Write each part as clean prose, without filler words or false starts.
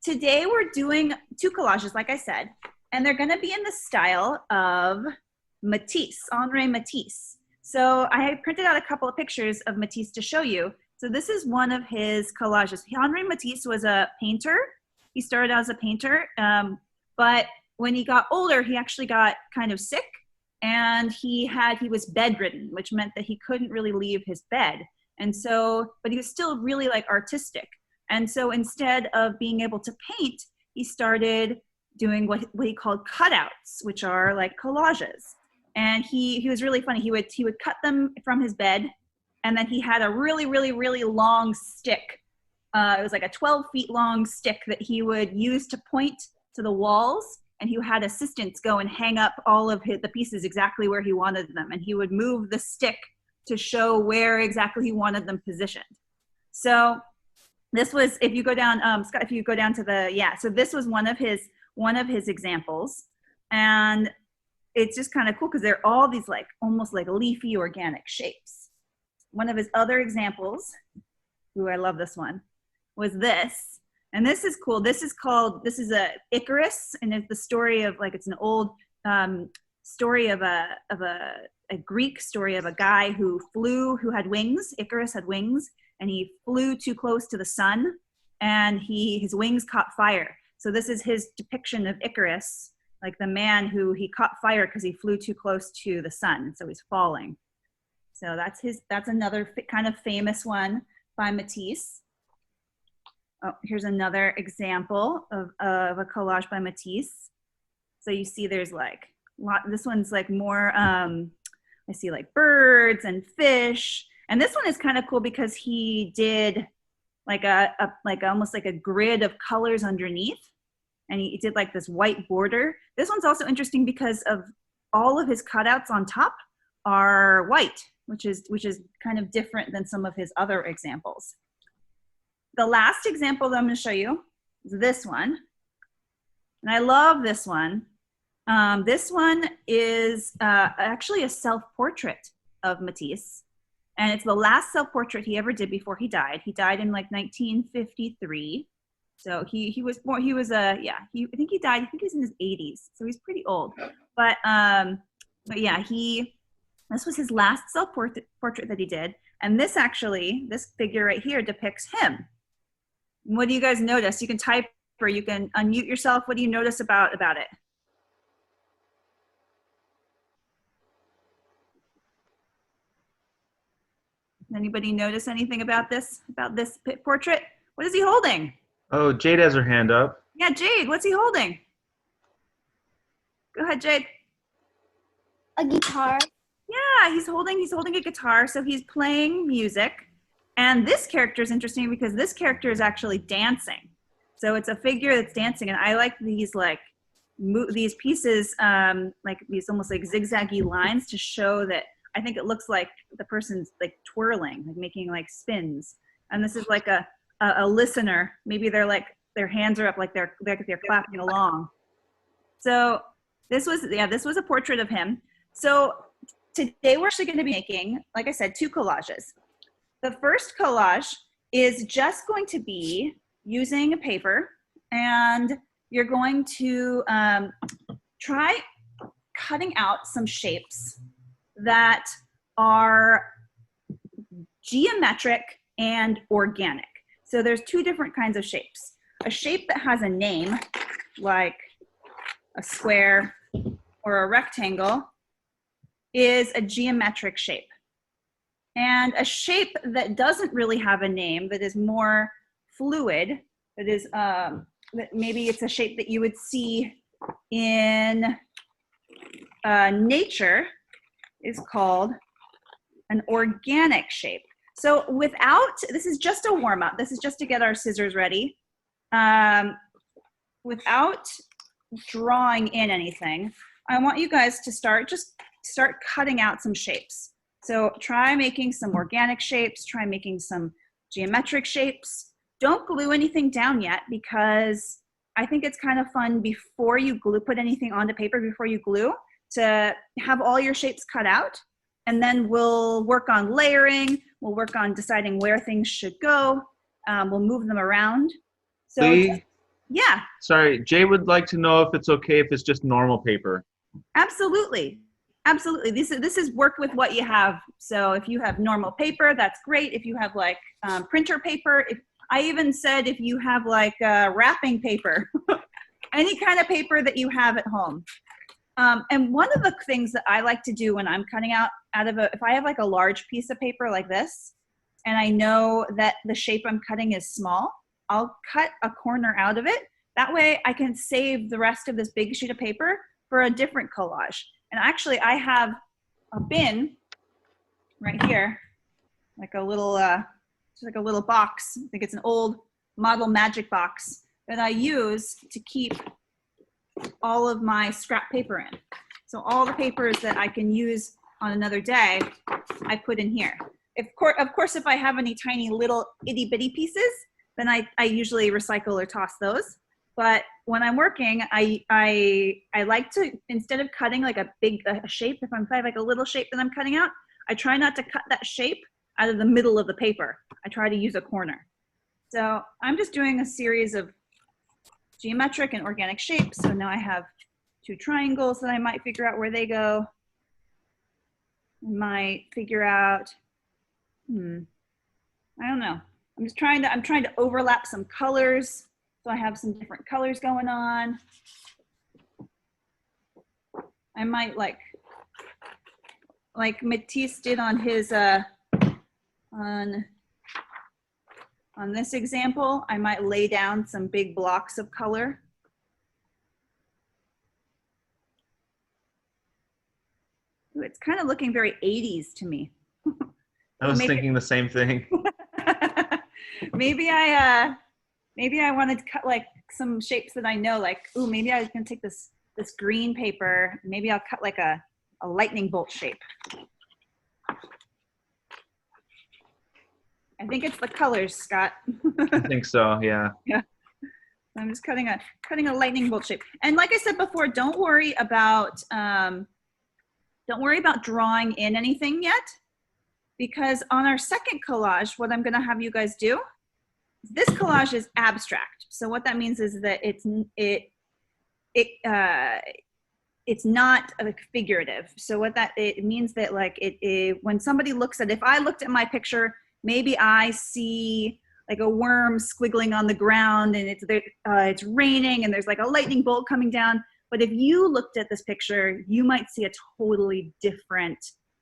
Today we're doing two collages, like I said, and they're gonna be in the style of Matisse, Henri Matisse. So I printed out a couple of pictures of Matisse to show you. So this is one of his collages. Henri Matisse was a painter. He started out as a painter, but when he got older, he actually got kind of sick, and he was bedridden, which meant that he couldn't really leave his bed. And so, but he was still really like artistic. And so instead of being able to paint, he started doing what he called cutouts, which are like collages. And he was really funny. He would cut them from his bed, and then he had a really, really, really long stick. It was like a 12 feet long stick that he would use to point to the walls, and he had assistants go and hang up all of the pieces exactly where he wanted them. And he would move the stick to show where exactly he wanted them positioned. So this was, if you go down, Scott, if you go down to the, yeah, so this was one of his examples. And it's just kind of cool because they're all these like, almost like leafy organic shapes. One of his other examples, ooh, I love this one, was this. And this is cool. This is a Icarus, and it's the story of like, it's an old story of a Greek story of a guy who had wings. Icarus had wings, and he flew too close to the sun, and his wings caught fire. So this is his depiction of Icarus, like the man who he caught fire because he flew too close to the sun, so he's falling. So that's another kind of famous one by Matisse. Oh, here's another example of a collage by Matisse. So you see there's like, this one's like more, I see like birds and fish. And this one is kind of cool because he did like almost like a grid of colors underneath. And he did like this white border. This one's also interesting because of all of his cutouts on top are white, which is kind of different than some of his other examples. The last example that I'm going to show you is this one. And I love this one. This one is actually a self-portrait of Matisse. And it's the last self-portrait he ever did before he died. He died in like 1953. So I think he died, I think he was in his 80s. So he's pretty old. But yeah, this was his last self-portrait that he did. And this figure right here depicts him. What do you guys notice? You can type or you can unmute yourself. What do you notice about it? Anybody notice anything about this portrait? What is he holding? Oh, Jade has her hand up. Yeah, Jade, what's he holding? Go ahead, Jade. A guitar. Yeah, he's holding a guitar, so he's playing music. And this character is interesting because this character is actually dancing. So it's a figure that's dancing, and I like these these pieces, like these almost like zigzaggy lines to show that I think it looks like the person's like twirling, like making like spins. And this is like a listener. Maybe they're like, their hands are up like they're clapping along. So this was a portrait of him. So today we're actually going to be making, like I said, two collages. The first collage is just going to be using a paper, and you're going to try cutting out some shapes that are geometric and organic. So there's two different kinds of shapes. A shape that has a name, like a square or a rectangle, is a geometric shape. And a shape that doesn't really have a name, that is more fluid, that is maybe it's a shape that you would see in nature, is called an organic shape. So this is just a warm-up. This is just to get our scissors ready. Without drawing in anything, I want you guys to start cutting out some shapes. So try making some organic shapes, try making some geometric shapes. Don't glue anything down yet, because I think it's kind of fun before you put anything onto paper, before you glue, to have all your shapes cut out. And then we'll work on layering, we'll work on deciding where things should go, we'll move them around. So Lee, Yeah, Sorry, Jay would like to know if it's okay if it's just normal paper. absolutely. Absolutely. This is work with what you have. So if you have normal paper, that's great. If you have like printer paper, I even said if you have like wrapping paper, any kind of paper that you have at home. And one of the things that I like to do when I'm cutting out of if I have like a large piece of paper like this, and I know that the shape I'm cutting is small, I'll cut a corner out of it. That way I can save the rest of this big sheet of paper for a different collage. And actually I have a bin right here, like a little, just like a little box. I think it's an old model magic box that I use to keep all of my scrap paper in. So all the papers that I can use on another day, I put in here. Of course, if I have any tiny little itty bitty pieces, then I usually recycle or toss those. But when I'm working, I like to, instead of cutting like a big shape, if I have like a little shape that I'm cutting out, I try not to cut that shape out of the middle of the paper. I try to use a corner. So I'm just doing a series of geometric and organic shapes. So now I have 2 triangles that I might figure out where they go. I might figure out, I don't know. I'm trying to overlap some colors. So I have some different colors going on. I might like Matisse did on his, on this example, I might lay down some big blocks of color. Ooh, it's kind of looking very 80s to me. I was thinking the same thing. Maybe I wanted to cut like some shapes that I know, like, ooh, maybe I can take this green paper, maybe I'll cut like a lightning bolt shape. I think it's the colors, Scott. I think so, yeah. Yeah. I'm just cutting a lightning bolt shape. And like I said before, don't worry about drawing in anything yet, because on our second collage, what I'm going to have you guys do, this collage is abstract. So what that means is that it's not like figurative. So what it means that like when somebody looks at, if I looked at my picture, maybe I see like a worm squiggling on the ground and it's raining and there's like a lightning bolt coming down. But if you looked at this picture, you might see a totally different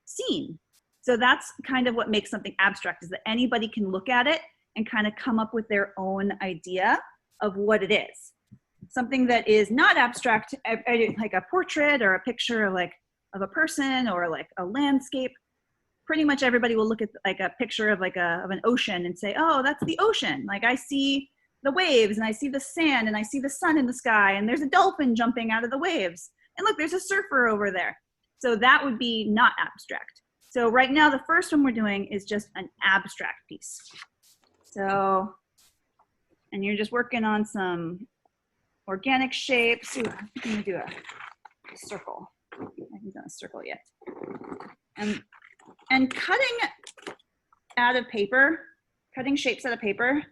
scene. So that's kind of what makes something abstract, is that anybody can look at it and kind of come up with their own idea of what it is. Something that is not abstract, like a portrait or a picture like of a person or like a landscape, pretty much everybody will look at like a picture of like of an ocean and say, oh, that's the ocean. Like I see the waves and I see the sand and I see the sun in the sky and there's a dolphin jumping out of the waves. And look, there's a surfer over there. So that would be not abstract. So right now, the first one we're doing is just an abstract piece. So, and you're just working on some organic shapes. Ooh, I'm gonna do a circle. I haven't done a circle yet. And cutting out of paper, cutting shapes out of paper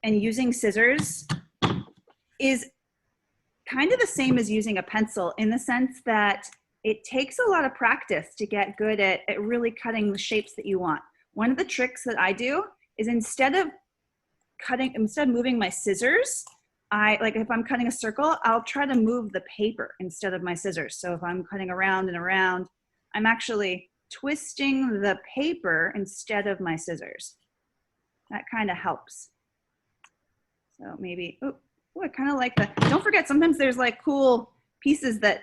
and using scissors is kind of the same as using a pencil, in the sense that it takes a lot of practice to get good at really cutting the shapes that you want. One of the tricks that I do is instead of moving my scissors, like if I'm cutting a circle, I'll try to move the paper instead of my scissors. So if I'm cutting around and around, I'm actually twisting the paper instead of my scissors. That kind of helps. So maybe, oh, I kind of like that. Don't forget, sometimes there's like cool pieces that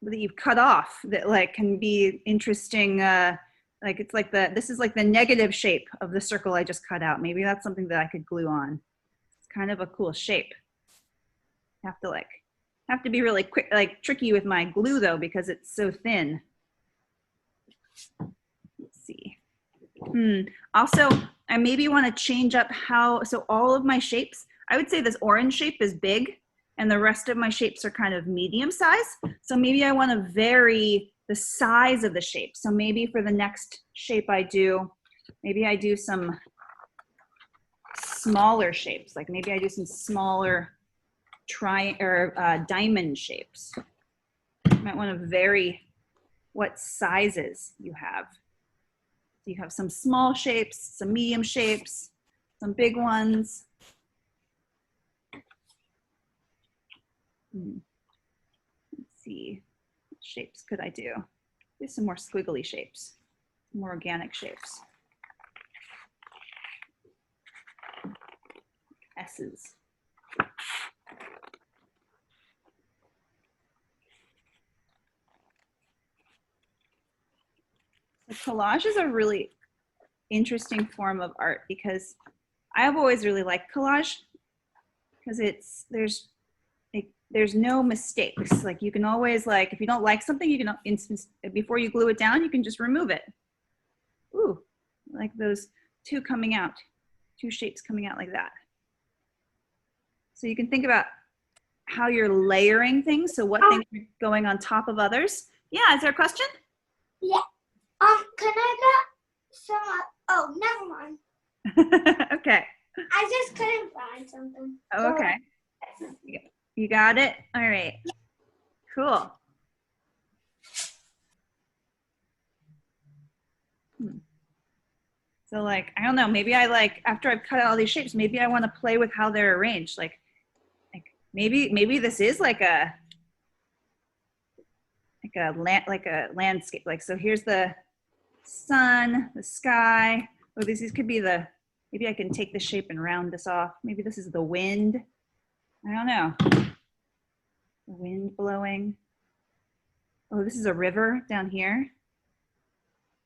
you've cut off that like can be interesting. Like it's like this is like the negative shape of the circle I just cut out. Maybe that's something that I could glue on. It's kind of a cool shape. Have to be really quick, like tricky with my glue though, because it's so thin. Let's see. Also, I maybe want to change up so all of my shapes, I would say this orange shape is big and the rest of my shapes are kind of medium size. So maybe I want to vary the size of the shape. So maybe for the next shape I do, maybe I do some smaller shapes. Like maybe I do some smaller diamond shapes. You might want to vary what sizes you have. So you have some small shapes, some medium shapes, some big ones. Let's see, what shapes could I do? Do some more squiggly shapes, more organic shapes. S's. So collage is a really interesting form of art because I've always really liked collage because there's no mistakes. Like you can always, like, if you don't like something, you can, before you glue it down, you can just remove it. Ooh, like those two shapes coming out like that. So you can think about how you're layering things. So what things are going on top of others. Yeah, is there a question? Yeah. Can I get some? Oh, never mind. Okay. I just couldn't find something. Oh, okay. You got it? All right. Cool. So like, I don't know, maybe I like, after I've cut out all these shapes, maybe I want to play with how they're arranged. Like maybe this is like a landscape. Like, so here's the sun, the sky. Oh, these could be maybe I can take the shape and round this off. Maybe this is the wind. I don't know. The wind blowing. Oh, this is a river down here.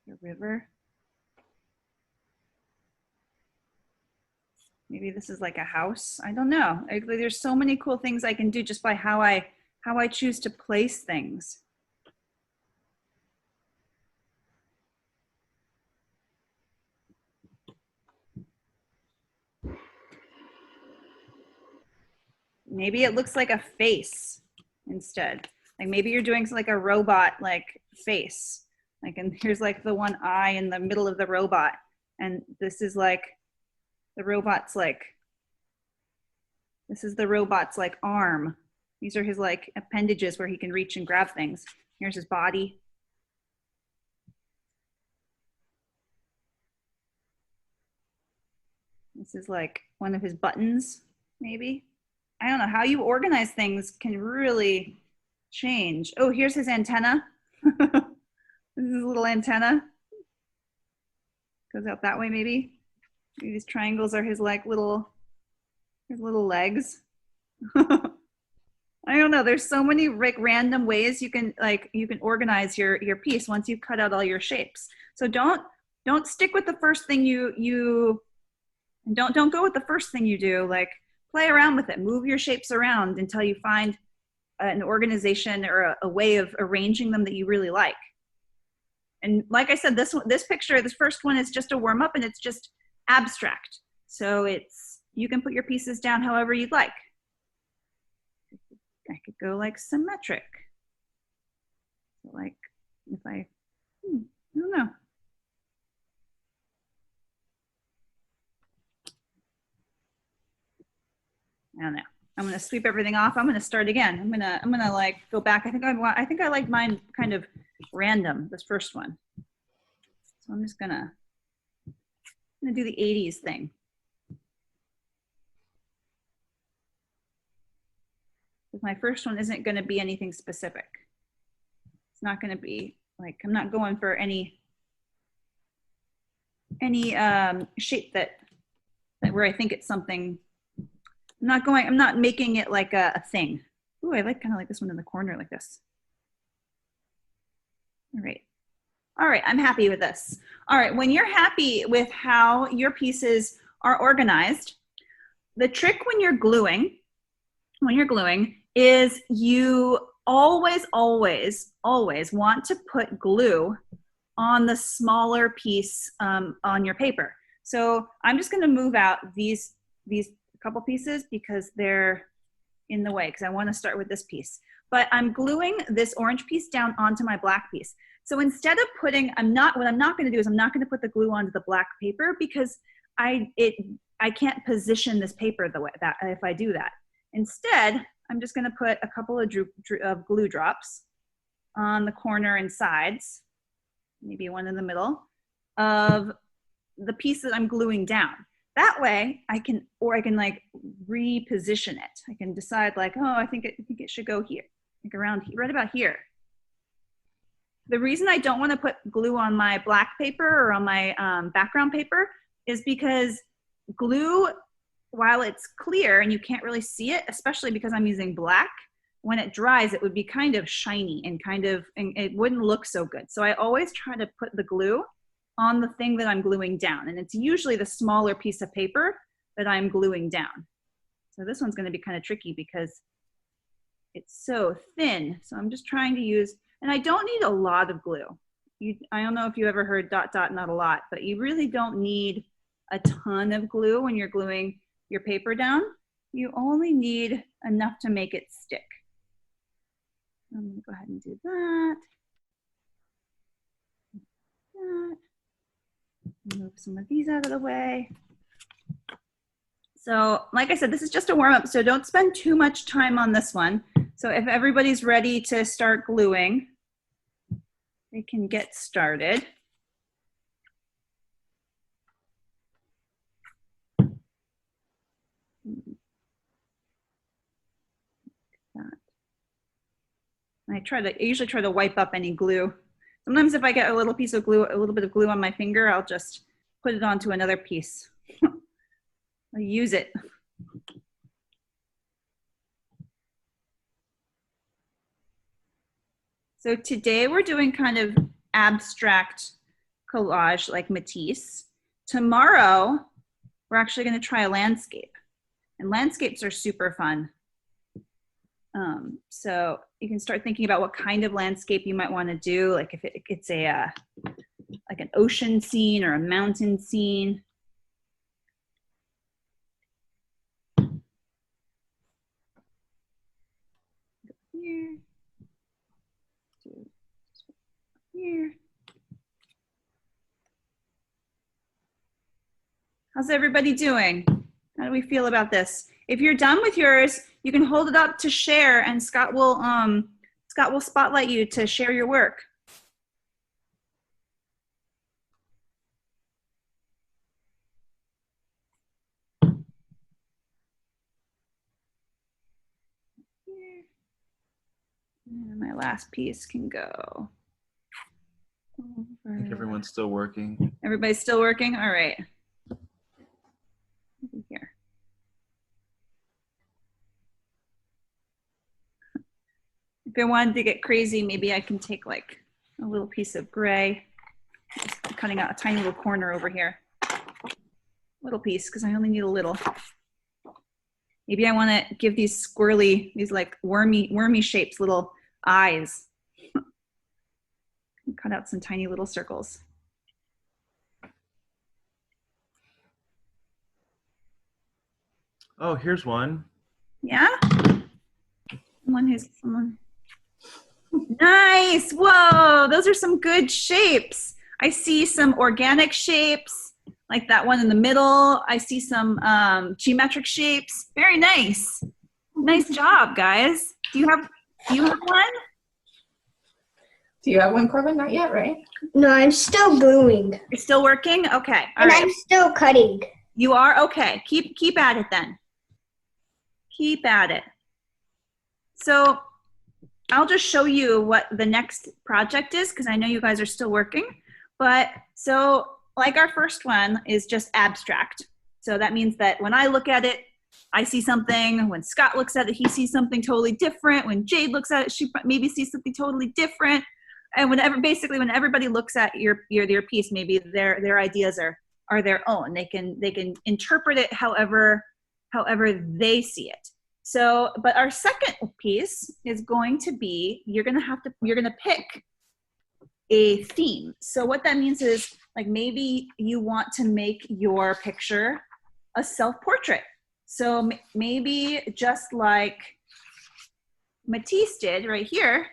A river. Maybe this is like a house. I don't know. There's so many cool things I can do just by how I choose to place things. Maybe it looks like a face instead. Like maybe you're doing like a robot like face. Like, and here's like the one eye in the middle of the robot. And this is like, the robot's like, this is the robot's like arm. These are his like appendages where he can reach and grab things. Here's his body. This is like one of his buttons, maybe. I don't know, how you organize things can really change. Oh, here's his antenna. This is his little antenna. Goes out that way, maybe. Maybe these triangles are his like his little legs. I don't know. There's so many like random ways you can organize your piece once you've cut out all your shapes. So don't stick with the first thing don't go with the first thing you do. Like, play around with it. Move your shapes around until you find an organization or a way of arranging them that you really like. And like I said, this first one is just a warm up and it's just abstract. So you can put your pieces down however you'd like. I could go like symmetric. Like if I don't know. I don't know. I'm gonna sweep everything off. I'm gonna start again. I'm gonna like go back. I think I like mine kind of random, this first one. So I'm just gonna do the 80s thing. My first one isn't gonna be anything specific. It's not gonna be like, I'm not going for any shape that where I think it's something. I'm not making it like a thing. Ooh, I kind of like this one in the corner like this. All right. All right, I'm happy with this. All right, when you're happy with how your pieces are organized, the trick when you're gluing is you always want to put glue on the smaller piece on your paper. So I'm just gonna move out these couple pieces because they're in the way, because I want to start with this piece. But I'm gluing this orange piece down onto my black piece. So instead of what I'm not going to do is I'm not going to put the glue onto the black paper because I can't position this paper the way that if I do that. Instead, I'm just gonna put a couple of glue drops on the corner and sides, maybe one in the middle, of the piece that I'm gluing down. That way I can like reposition it. I can decide like, oh, I think it should go here, like around here, right about here. The reason I don't want to put glue on my black paper or on my background paper is because glue, while it's clear and you can't really see it, especially because I'm using black, when it dries, it would be kind of shiny and it wouldn't look so good. So I always try to put the glue on the thing that I'm gluing down. And it's usually the smaller piece of paper that I'm gluing down. So this one's gonna be kind of tricky because it's so thin. So I'm just trying to use, and I don't need a lot of glue. I don't know if you ever heard dot, dot, not a lot, but you really don't need a ton of glue when you're gluing your paper down. You only need enough to make it stick. I'm gonna go ahead and do that. Move some of these out of the way. So like I said, this is just a warm up, so don't spend too much time on this one. So if everybody's ready to start gluing, they can get started. I usually try to wipe up any glue. Sometimes if I get a little piece of glue, a little bit of glue on my finger, I'll just put it onto another piece. I'll use it. So today we're doing kind of abstract collage like Matisse. Tomorrow, we're actually going to try a landscape. And landscapes are super fun. So you can start thinking about what kind of landscape you might want to do, like if it's like an ocean scene or a mountain scene. Here. Here. How's everybody doing? How do we feel about this? If you're done with yours, you can hold it up to share, and Scott will spotlight you to share your work. Here. And my last piece can go over. I think everyone's still working. Everybody's still working? All right. Here. If I wanted to get crazy, maybe I can take like a little piece of gray, just cutting out a tiny little corner over here. Little piece, because I only need a little. Maybe I want to give these squirrely, these like wormy shapes, little eyes. Cut out some tiny little circles. Oh, here's one. Yeah? Someone. Nice, whoa, those are some good shapes. I see some organic shapes, like that one in the middle. I see some geometric shapes. Very nice. Nice job, guys. Do you have one? Do you have one, Corbin? Not yet, right? No, I'm still gluing. You're still working? Okay, all And right. I'm still cutting. You are? Okay, keep at it then. Keep at it. So I'll just show you what the next project is, because I know you guys are still working. But so like our first one is just abstract. So that means that when I look at it, I see something. When Scott looks at it, he sees something totally different. When Jade looks at it, she maybe sees something totally different. And when everybody looks at your piece, maybe their ideas are their own. They can interpret it however they see it. So, but our second piece is going to be, you're gonna pick a theme. So what that means is, like, maybe you want to make your picture a self-portrait. So maybe just like Matisse did right here,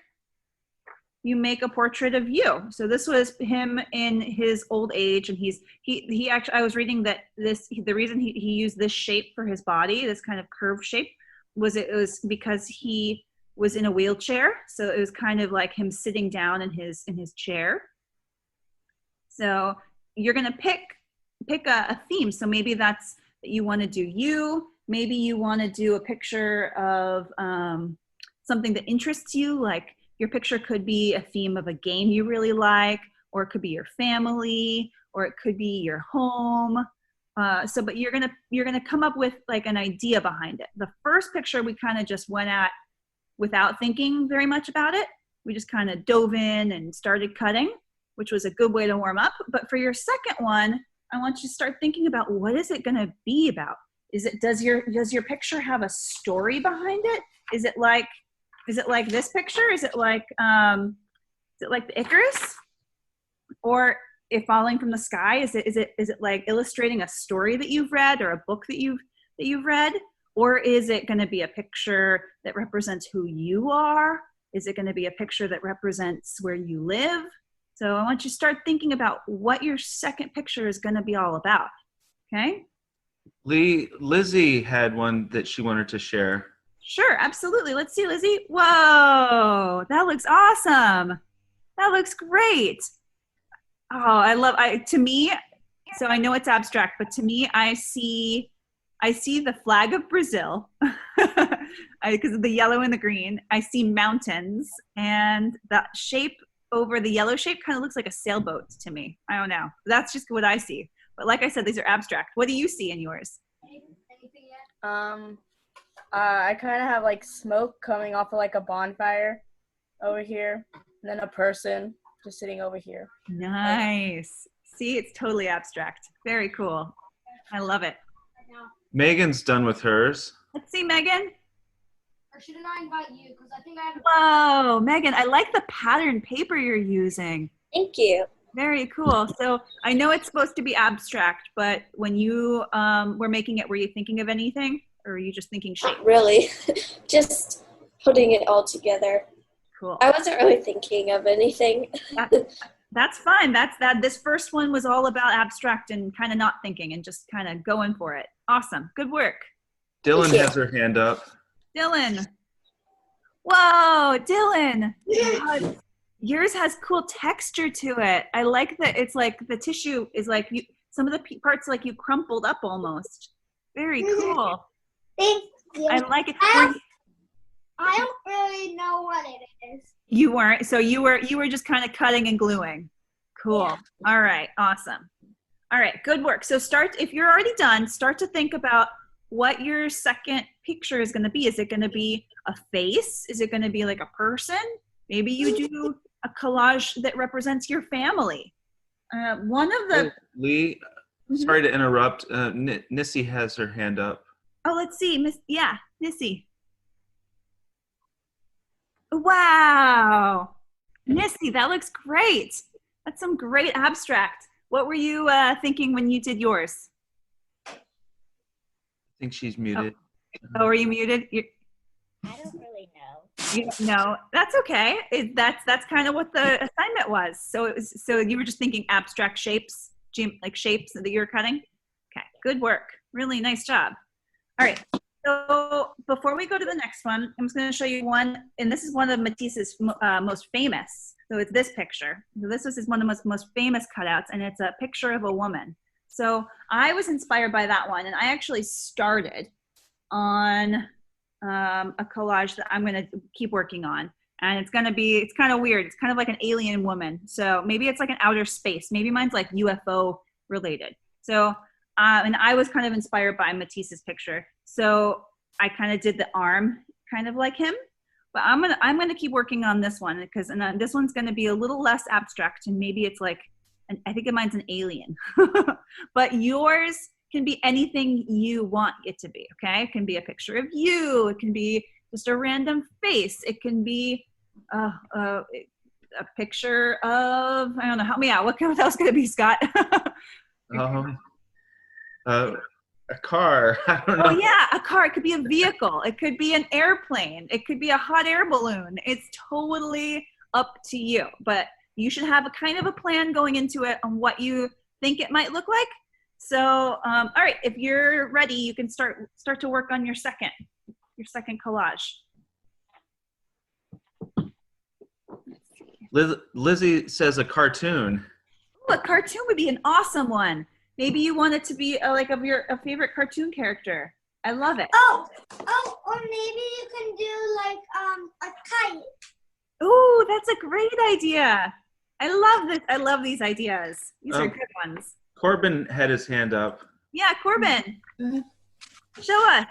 you make a portrait of you. So this was him in his old age, and he actually, I was reading that the reason he used this shape for his body, this kind of curved shape, was because he was in a wheelchair. So it was kind of like him sitting down in his chair. So you're gonna pick a theme. So maybe that's that you want to do you. Maybe you want to do a picture of something that interests you, like your picture could be a theme of a game you really like, or it could be your family, or it could be your home. But you're gonna come up with like an idea behind it. The first picture we kind of just went at without thinking very much about it. We just kind of dove in and started cutting, which was a good way to warm up. But for your second one, I want you to start thinking about what is it gonna be about? Does your picture have a story behind it? Is it like this picture? Is it like the Icarus? Or if falling from the sky, is it like illustrating a story that you've read or a book that you've read? Or is it going to be a picture that represents who you are? Is it going to be a picture that represents where you live? So I want you to start thinking about what your second picture is going to be all about. Okay? Lizzie had one that she wanted to share. Sure, absolutely. Let's see, Lizzie. Whoa, that looks awesome. That looks great. Oh, to me, so I know it's abstract, but to me, I see the flag of Brazil because of the yellow and the green. I see mountains, and that shape over the yellow shape kind of looks like a sailboat to me. I don't know. That's just what I see. But like I said, these are abstract. What do you see in yours? Anything yet? I kind of have like smoke coming off of like a bonfire over here, and then a person just sitting over here. Nice. See, it's totally abstract. Very cool. I love it. Megan's done with hers. Let's see, Megan. Or shouldn't I invite you? Because I think I have. Whoa, Megan, I like the pattern paper you're using. Thank you. Very cool. So I know it's supposed to be abstract, but when you were making it, were you thinking of anything? Or were you just thinking shape? Really, just putting it all together. Cool. I wasn't really thinking of anything. That's fine. This first one was all about abstract and kind of not thinking and just kind of going for it. Awesome. Good work. Dylan has her hand up. Dylan. Whoa, Dylan. God, yours has cool texture to it. I like that it's like the tissue is like some of the parts like you crumpled up almost. Very cool. Thank you. I like it. I don't really know what it is. You weren't. So you were just kind of cutting and gluing. Cool. Yeah. All right. Awesome. All right. Good work. So if you're already done, start to think about what your second picture is going to be. Is it going to be a face? Is it going to be like a person? Maybe you do a collage that represents your family. One of the Lee, sorry to interrupt. Nissy has her hand up. Oh, let's see. Nissy. Wow. Nissy, that looks great. That's some great abstract. What were you thinking when you did yours? I think she's muted. Oh, are you muted? I don't really know. You don't know. That's okay. That's kind of what the assignment was. So you were just thinking abstract shapes, like shapes that you're cutting? Okay, good work. Really nice job. All right. So before we go to the next one, I'm just going to show you one, and this is one of Matisse's most famous. So it's this picture. So this was one of his most famous cutouts, and it's a picture of a woman. So I was inspired by that one, and I actually started on a collage that I'm going to keep working on. And it's kind of weird. It's kind of like an alien woman. So maybe it's like an outer space. Maybe mine's like UFO related. So, and I was kind of inspired by Matisse's picture. So I kind of did the arm kind of like him. But I'm gonna keep working on this one because this one's gonna be a little less abstract, and maybe it's like, I think mine's an alien. But yours can be anything you want it to be, okay? It can be a picture of you. It can be just a random face. It can be a picture of, I don't know, help me out. What else could it be, Scott? A car. I don't know. Oh yeah, a car. It could be a vehicle. It could be an airplane. It could be a hot air balloon. It's totally up to you, but you should have a kind of a plan going into it on what you think it might look like. So, all right, if you're ready, you can start to work on your second collage. Lizzie says a cartoon. Ooh, a cartoon would be an awesome one. Maybe you want it to be like a favorite cartoon character. I love it. Oh, or maybe you can do like a kite. Ooh, that's a great idea. I love this. I love these ideas. These are good ones. Corbin had his hand up. Yeah, Corbin. Show us.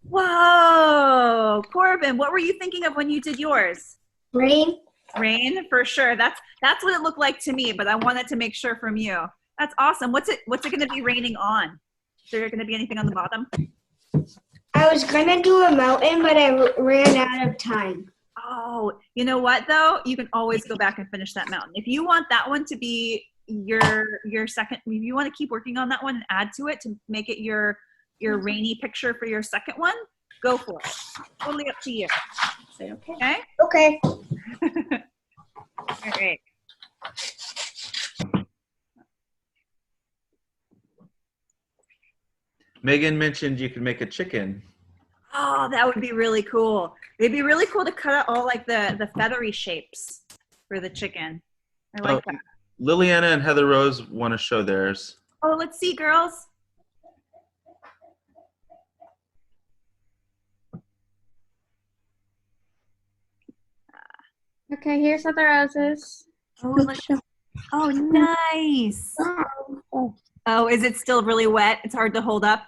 Whoa, Corbin, what were you thinking of when you did yours? Rain. Rain, for sure. That's what it looked like to me, but I wanted to make sure from you. That's awesome. What's it going to be raining on? Is there going to be anything on the bottom? I was gonna do a mountain, but I ran out of time. Oh, you know what though? You can always go back and finish that mountain. If you want that one to be your second, if you want to keep working on that one and add to it to make it your rainy picture for your second one, go for it. Totally up to you. Say okay. Okay. All right. Megan mentioned you could make a chicken. Oh, that would be really cool. It'd be really cool to cut out all like the feathery shapes for the chicken. I like that. Liliana and Heather Rose want to show theirs. Oh, let's see, girls. Okay, here's Heather Rose's. Oh, nice. Oh, is it still really wet? It's hard to hold up.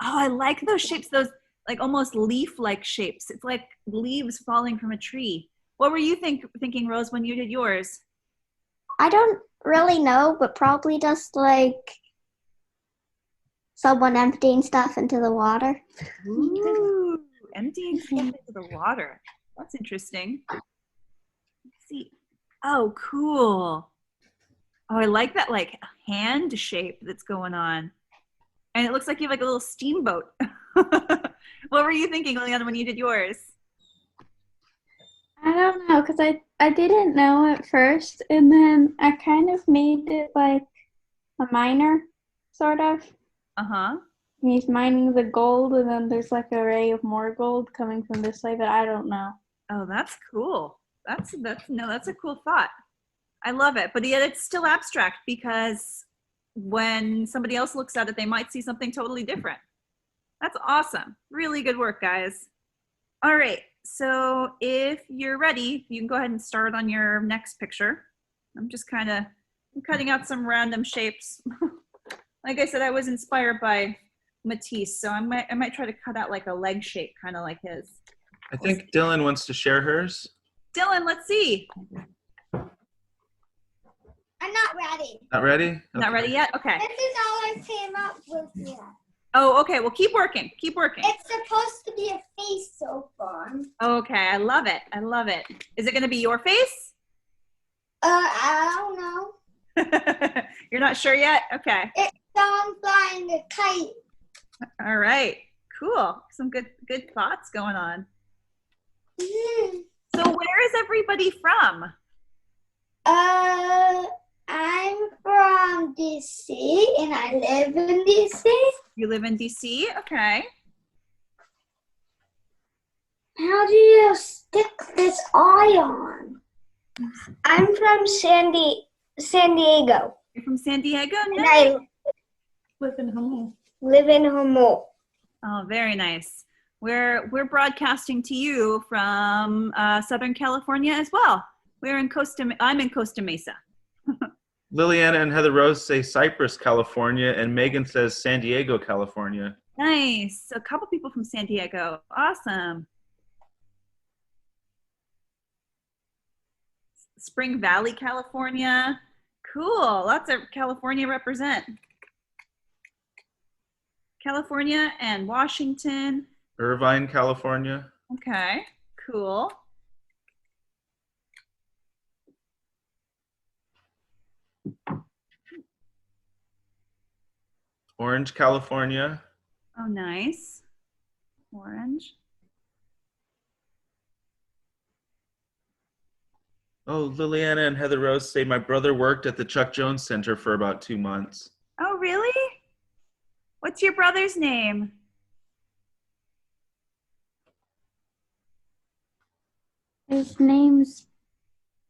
Oh, I like those shapes, those like almost leaf-like shapes. It's like leaves falling from a tree. What were you thinking, Rose, when you did yours? I don't really know, but probably just like someone emptying stuff into the water. Ooh, emptying stuff into the water. That's interesting. Let's see. Oh, cool. Oh, I like that like hand shape that's going on. And it looks like you have like a little steamboat. What were you thinking, Liliana, when you did yours? I don't know, because I didn't know at first, and then I kind of made it like a miner, sort of. Uh-huh. He's mining the gold, and then there's like a ray of more gold coming from this way, but I don't know. Oh, that's cool. That's a cool thought. I love it, but yet it's still abstract because when somebody else looks at it, they might see something totally different. That's awesome. Really good work, guys. All right, so if you're ready, you can go ahead and start on your next picture. I'm cutting out some random shapes. Like I said, I was inspired by Matisse, so I might try to cut out like a leg shape, kind of like his. I think Dylan wants to share hers. Dylan, let's see. I'm not ready. Not ready? Okay. Not ready yet? Okay. This is all I came up with yet. Oh, okay. Well, keep working. Keep working. It's supposed to be a face so far. Okay, I love it. I love it. Is it going to be your face? I don't know. You're not sure yet? Okay. It's someone flying a kite. All right. Cool. Some good thoughts going on. So where is everybody from? I'm from DC and I live in DC. You live in DC? Okay. How do you stick this eye on? I'm from San Diego. You're from San Diego? And Nice. I Live in home. live in Humboldt. Oh, very nice. We're broadcasting to you from Southern California as well. I'm in Costa Mesa. Liliana and Heather Rose say Cypress, California, and Megan says San Diego, California. Nice. So a couple people from San Diego. Awesome. Spring Valley, California. Cool. Lots of California represent. California and Washington. Irvine, California. Okay. Cool. Orange, California. Oh, nice. Orange. Oh, Liliana and Heather Rose say my brother worked at the Chuck Jones Center for about 2 months. Oh, really? What's your brother's name? His name's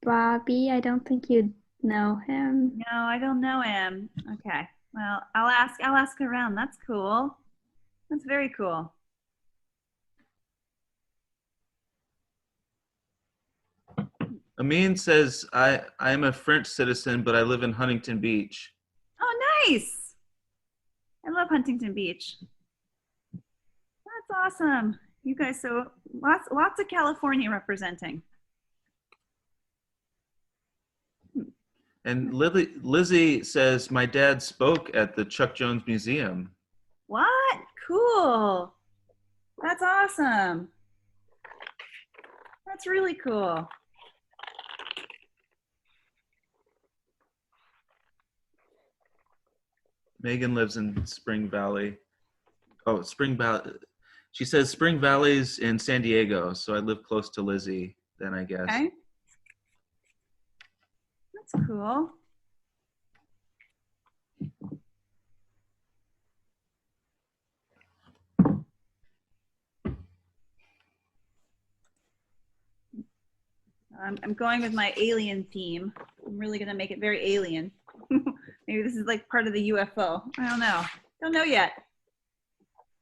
Bobby. I don't think you'd know him. No, I don't know him. Okay. Well, I'll ask around. That's cool. That's very cool. Amin says, I am a French citizen, but I live in Huntington Beach. Oh, nice. I love Huntington Beach. That's awesome. You guys, so lots of California representing. And Lizzie says, my dad spoke at the Chuck Jones Museum. What? Cool. That's awesome. That's really cool. Megan lives in Spring Valley. Oh, Spring Valley. She says Spring Valley's in San Diego, so I live close to Lizzie then, I guess. Okay. That's cool. I'm going with my alien theme. I'm really gonna make it very alien. Maybe this is like part of the UFO. I don't know. Don't know yet.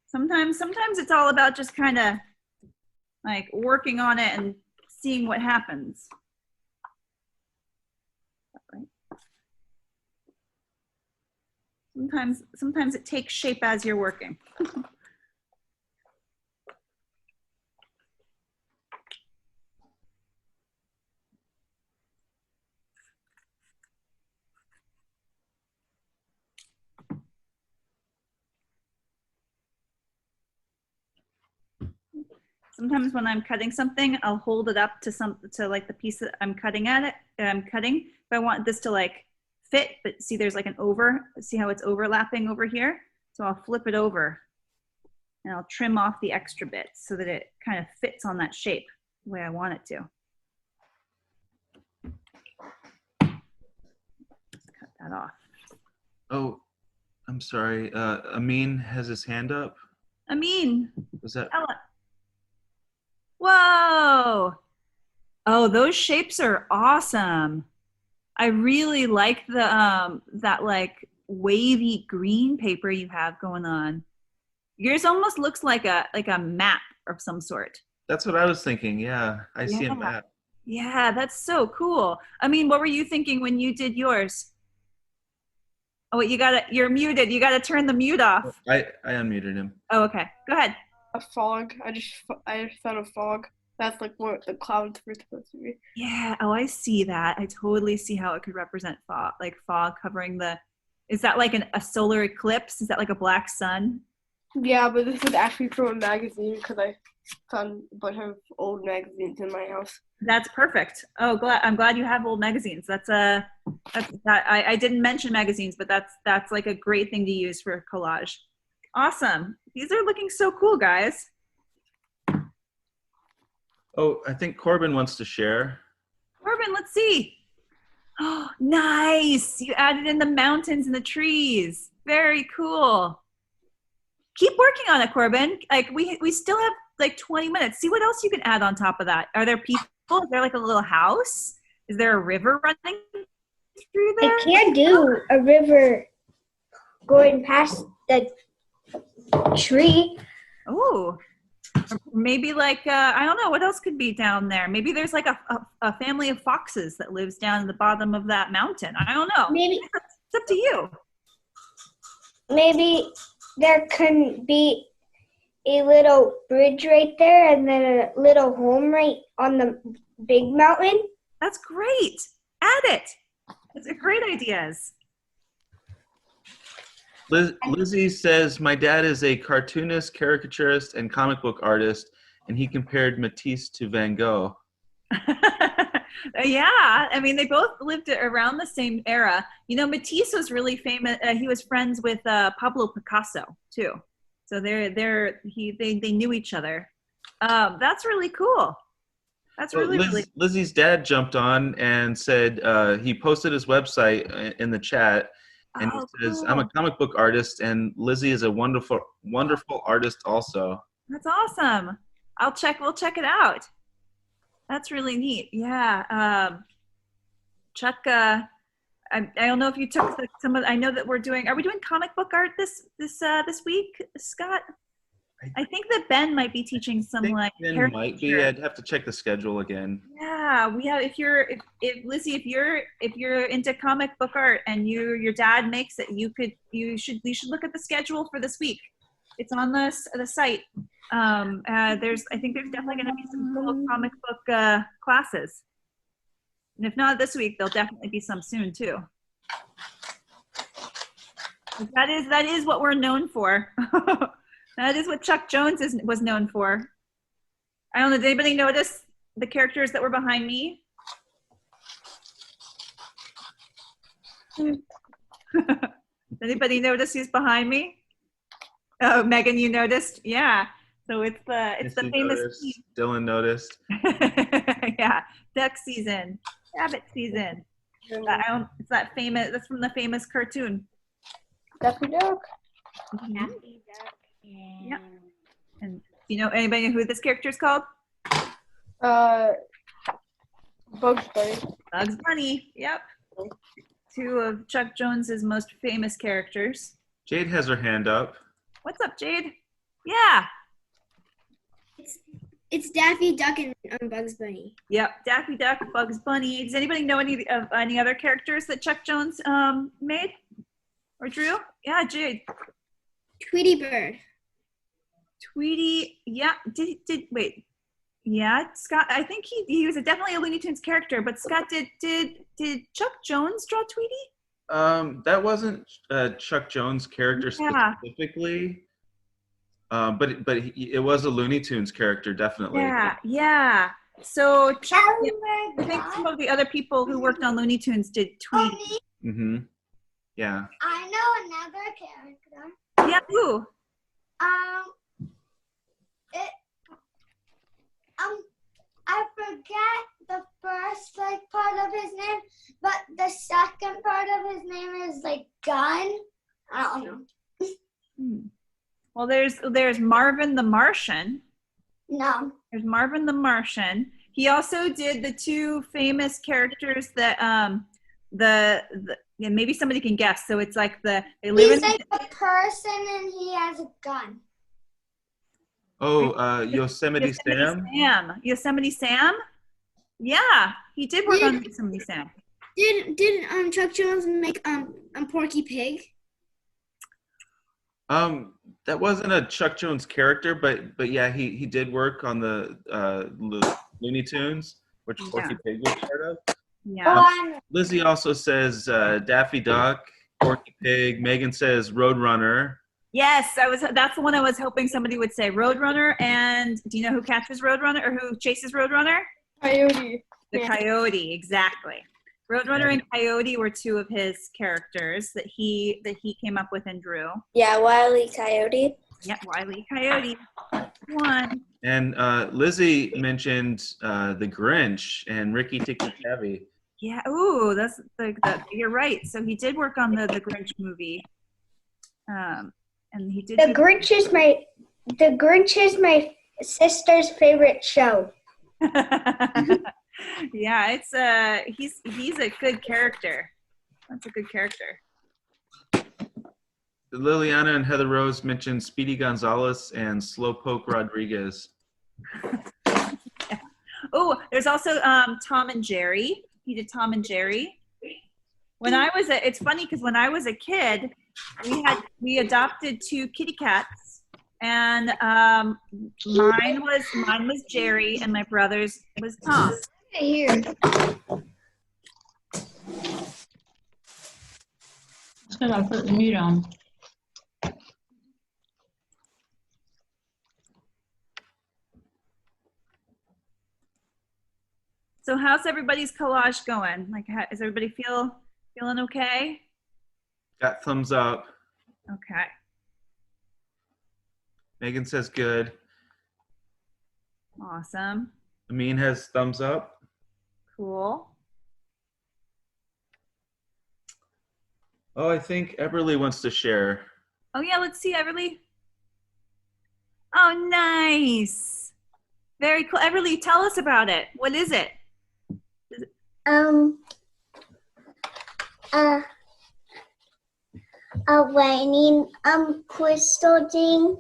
Sometimes it's all about just kind of like working on it and seeing what happens. Sometimes it takes shape as you're working. Sometimes when I'm cutting something, I'll hold it up to like the piece that I'm cutting at it. If I want this to like fit, but see there's like see how it's overlapping over here? So I'll flip it over and I'll trim off the extra bits so that it kind of fits on that shape the way I want it to. Just cut that off. Oh, I'm sorry. Amin has his hand up. Amin. Was that? Ella. Whoa. Oh, those shapes are awesome. I really like the that like wavy green paper you have going on. Yours almost looks like a map of some sort. That's what I was thinking. Yeah, I see a map. Yeah, that's so cool. I mean, what were you thinking when you did yours? Oh, wait, you're muted. You gotta turn the mute off. I unmuted him. Oh, okay. Go ahead. A fog. I just thought of fog. That's like what the clouds were supposed to be. Yeah. Oh, I see that. I totally see how it could represent fog, like fog covering the. Is that like a solar eclipse? Is that like a black sun? Yeah, but this was actually from a magazine because I found a bunch of old magazines in my house. That's perfect. Oh, I'm glad you have old magazines. I didn't mention magazines, but that's like a great thing to use for collage. Awesome. These are looking so cool, guys. Oh, I think Corbin wants to share. Corbin, let's see. Oh, nice. You added in the mountains and the trees. Very cool. Keep working on it, Corbin. Like we still have like 20 minutes. See what else you can add on top of that. Are there people? Is there like a little house? Is there a river running through there? I can't do a river going past the tree. Oh, maybe like, I don't know, what else could be down there? Maybe there's like a family of foxes that lives down in the bottom of that mountain. I don't know. Maybe it's up to you. Maybe there can be a little bridge right there and then a little home right on the big mountain. That's great. Add it. Those are great ideas. Lizzie says, my dad is a cartoonist, caricaturist, and comic book artist, and he compared Matisse to Van Gogh. Yeah, I mean, they both lived around the same era. You know, Matisse was really famous. He was friends with Pablo Picasso, too. So they knew each other. That's really cool. That's Well, really, really Lizzie's dad jumped on and said he posted his website in the chat, and he oh, says, "I'm a cool. comic book artist, and Lizzie is a wonderful, wonderful artist also." That's awesome. We'll check it out. That's really neat. Yeah. Chuck, I don't know if you took some of, I know that are we doing comic book art this week, Scott? I think that Ben might be teaching some I think Ben might be. I'd have to check the schedule again. Yeah, we have. If Lizzie, if you're into comic book art and your dad makes it, you should look at the schedule for this week. It's on the site. I think there's definitely going to be some cool comic book classes, and if not this week, there'll definitely be some soon too. That is what we're known for. That is what Chuck Jones was known for. I don't know, did anybody notice the characters that were behind me? Anybody notice who's behind me? Oh, Megan, you noticed? Yeah. So it's the famous noticed. Dylan noticed. yeah, duck season, rabbit season. It's that famous. That's from the famous cartoon. Daffy Duck. Daffy Duck. Yeah. And anybody know who this character is called? Bugs Bunny. Bugs Bunny. Yep. Two of Chuck Jones's most famous characters. Jade has her hand up. What's up, Jade? Yeah. It's Daffy Duck and Bugs Bunny. Yep. Daffy Duck, Bugs Bunny. Does anybody know any other characters that Chuck Jones made or drew? Yeah, Jade. Tweety Bird. Tweety. Yeah. Wait. Yeah, Scott. I think he was definitely a Looney Tunes character. But Scott, did Chuck Jones draw Tweety? That wasn't Chuck Jones' character specifically, but it was a Looney Tunes character, definitely. Yeah. So Chuck, I think some of the other people who worked on Looney Tunes did Tweety. Mm-hmm. Yeah. I know another character. Yeah, who? I forget the first part of his name, but the second part of his name is Gun. I don't know. Well, there's Marvin the Martian. No. There's Marvin the Martian. He also did the two famous characters that maybe somebody can guess. So it's like He's like a person and he has a gun. Oh, Yosemite Sam? Yosemite Sam? Yeah, he did work on Yosemite Sam. Did Chuck Jones make Porky Pig? That wasn't a Chuck Jones character, but yeah, he did work on the Looney Tunes, which Porky Pig was part of. Yeah. Lizzie also says Daffy Duck, Porky Pig. Megan says Roadrunner. Yes, that's the one I was hoping somebody would say. Roadrunner. And do you know who catches Roadrunner or who chases Roadrunner? Coyote. The Coyote, exactly. Roadrunner and Coyote were two of his characters that he came up with and drew. Yeah, Wile E. Coyote. Yep, Wile E. Coyote. One. And Lizzie mentioned the Grinch and Ricky Tikki Tavi. Yeah. Ooh, that's you're right. So he did work on the Grinch movie. And he did. The Grinch is my sister's favorite show. Yeah, it's he's a good character. That's a good character. Liliana and Heather Rose mentioned Speedy Gonzalez and Slowpoke Rodriguez. Yeah. Oh, there's also Tom and Jerry. He did Tom and Jerry. It's funny because when I was a kid, we adopted two kitty cats, and mine was Jerry, and my brother's was Tom. Here. Good, I'll put the mute on. So how's everybody's collage going? Is everybody feeling okay? Got thumbs up. Okay. Megan says good. Awesome. Amin has thumbs up. Cool. Oh, I think Everly wants to share. Oh yeah, let's see, Everly. Oh, nice. Very cool. Everly, tell us about it. What is it? A raining crystal thing.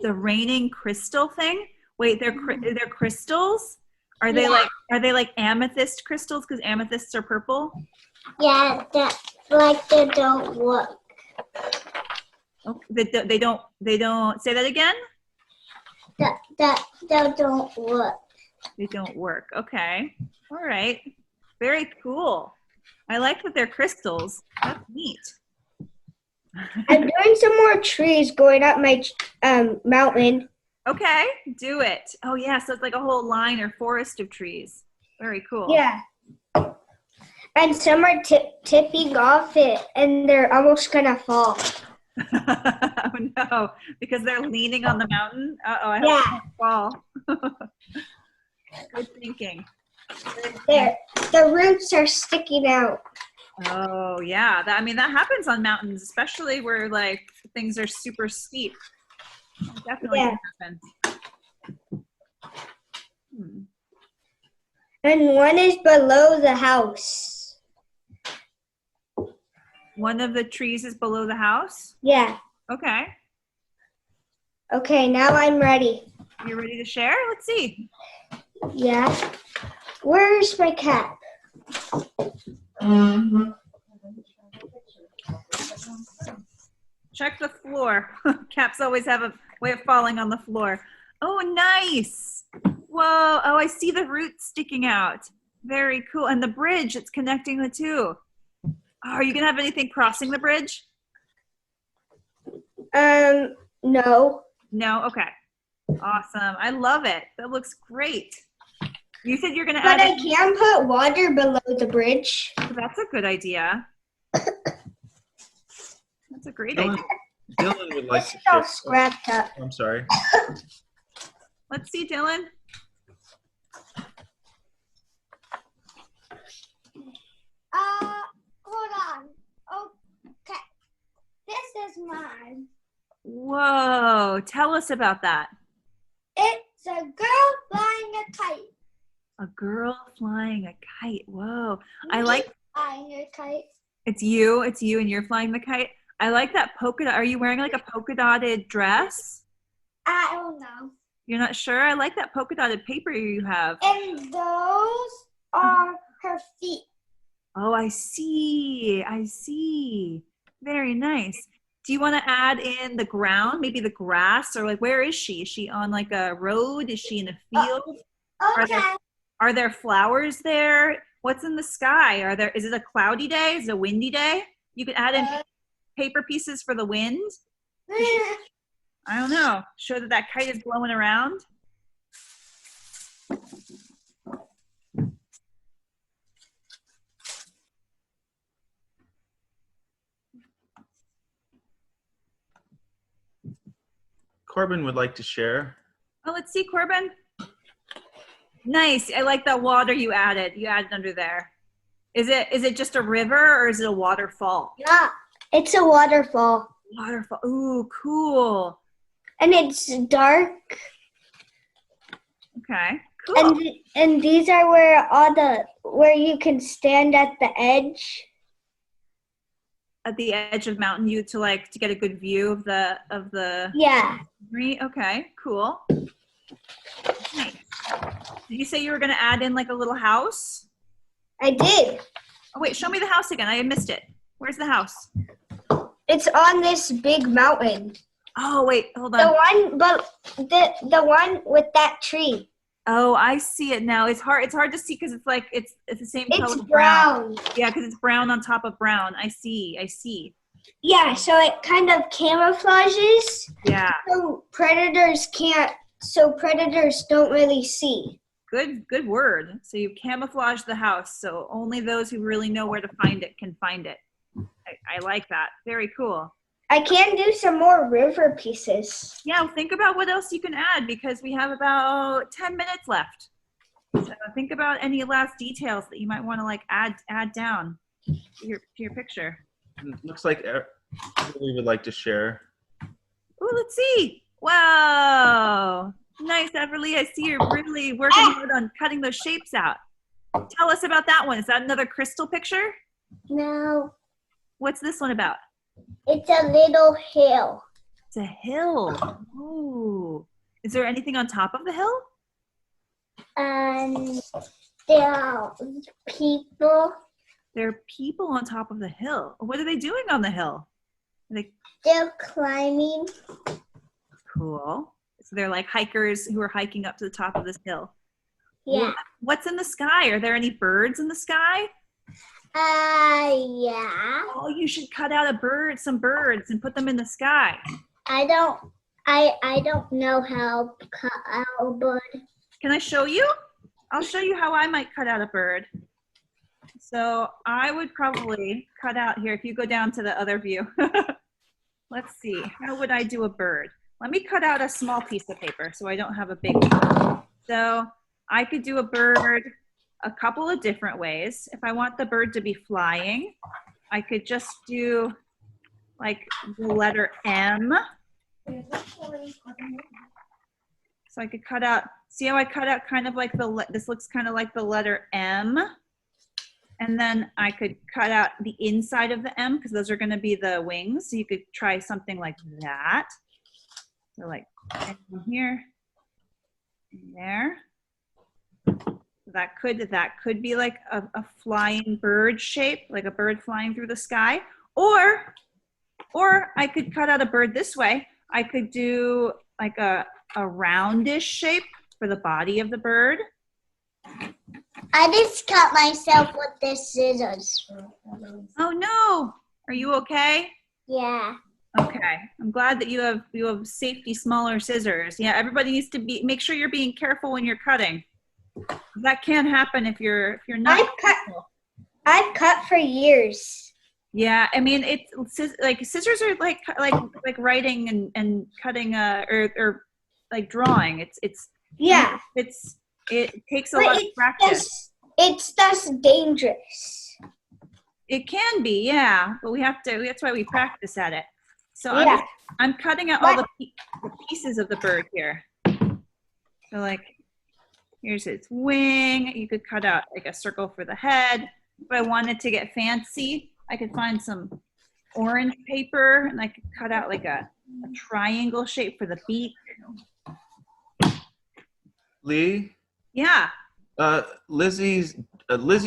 The raining crystal thing? Wait, they're crystals? Are they like amethyst crystals because amethysts are purple? Yeah, that like they don't work. Okay, they don't say that again? That don't work. They don't work. Okay. All right. Very cool. I like that they're crystals. That's neat. I'm doing some more trees going up my mountain. Okay, do it. Oh yeah, so it's like a whole line or forest of trees. Very cool. Yeah. And some are tipping off it, and they're almost gonna fall. Oh no, because they're leaning on the mountain. Uh-oh, I hope they don't fall. Good thinking. The roots are sticking out. Oh yeah, I mean that happens on mountains, especially where like things are super steep. It definitely can happen. And one is below the house. One of the trees is below the house? Yeah. Okay. Okay, now I'm ready. You ready to share? Let's see. Yeah. Where's my cap? Check the floor. Caps always have a way of falling on the floor. Oh, nice. Whoa. Oh, I see the roots sticking out. Very cool. And the bridge, it's connecting the two. Oh, are you going to have anything crossing the bridge? No. No? Okay. Awesome. I love it. That looks great. You said you're going to But add I can put water below the bridge. That's a good idea. That's a great idea. Dylan would like to It's all share. scrapped up. I'm sorry. Let's see, Dylan. Hold on. Okay. This is mine. Whoa. Tell us about that. It's a girl flying a kite. A girl flying a kite. Whoa. I like Flying a kite. it's you and you're flying the kite. I like that polka dot. Are you wearing like a polka dotted dress? I don't know. You're not sure? I like that polka dotted paper you have. And those are her feet. Oh, I see. I see. Very nice. Do you want to add in the ground, maybe the grass, or like where is she? Is she on like a road? Is she in a field? Okay. Are there flowers there? What's in the sky? Is it a cloudy day? Is it a windy day? You could add in paper pieces for the wind. I don't know. Show that kite is blowing around. Corbin would like to share. Oh, let's see, Corbin. Nice. I like that water you added. You added under there. Is it just a river or is it a waterfall? Yeah, it's a waterfall. Waterfall. Ooh, cool. And it's dark. Okay. Cool. And these are where you can stand at the edge. At the edge of Mountain View to get a good view of the Yeah. green. Okay, cool. Nice. Did you say you were gonna add in like a little house? I did. Oh wait, show me the house again. I missed it. Where's the house? It's on this big mountain. Oh wait, hold on. The one with that tree. Oh, I see it now. It's hard to see because it's the same color. It's brown. Yeah, because it's brown on top of brown. I see. Yeah, so it kind of camouflages. Yeah. So predators don't really see. Good word. So you camouflage the house, so only those who really know where to find it can find it. I like that. Very cool. I can do some more river pieces. Yeah, think about what else you can add because we have about 10 minutes left. So think about any last details that you might want to like add down to your picture. Looks like we would like to share. Oh, let's see. Wow. Nice, Everly. I see you're really working hard on cutting those shapes out. Tell us about that one. Is that another crystal picture? No, What's this one about? it's a little hill. It's a hill. Ooh. Is there anything on top of the hill? And there are people. There are people on top of the hill. What are they doing on the hill? They're climbing. Cool. So they're like hikers who are hiking up to the top of this hill. Yeah. What's in the sky? Are there any birds in the sky? Yeah. Oh, you should cut out some birds and put them in the sky. I don't know how to cut out a bird. Can I show you? I'll show you how I might cut out a bird. So I would probably cut out here, if you go down to the other view. Let's see, how would I do a bird? Let me cut out a small piece of paper so I don't have a big one. So I could do a bird a couple of different ways. If I want the bird to be flying, I could just do like the letter M. So I could cut out, see how I cut out kind of like this looks kind of like the letter M. And then I could cut out the inside of the M because those are going to be the wings. So you could try something like that. So like here, and there. That could be like a flying bird shape, like a bird flying through the sky. Or I could cut out a bird this way. I could do like a roundish shape for the body of the bird. I just cut myself with the scissors. Oh no, are you okay? Yeah. Okay, I'm glad that you have safety smaller scissors. Yeah, everybody needs to make sure you're being careful when you're cutting. That can happen if you're not. I've cut for years. Yeah, I mean it's like scissors are like writing and cutting or like drawing. Yeah. It takes a lot of practice. It's just dangerous. It can be, yeah, but that's why we practice at it. So Yeah. I'm cutting out all the pieces of the bird here. So like, here's its wing. You could cut out like a circle for the head. If I wanted to get fancy, I could find some orange paper and I could cut out like a triangle shape for the beak. Lee? Yeah. Lizzie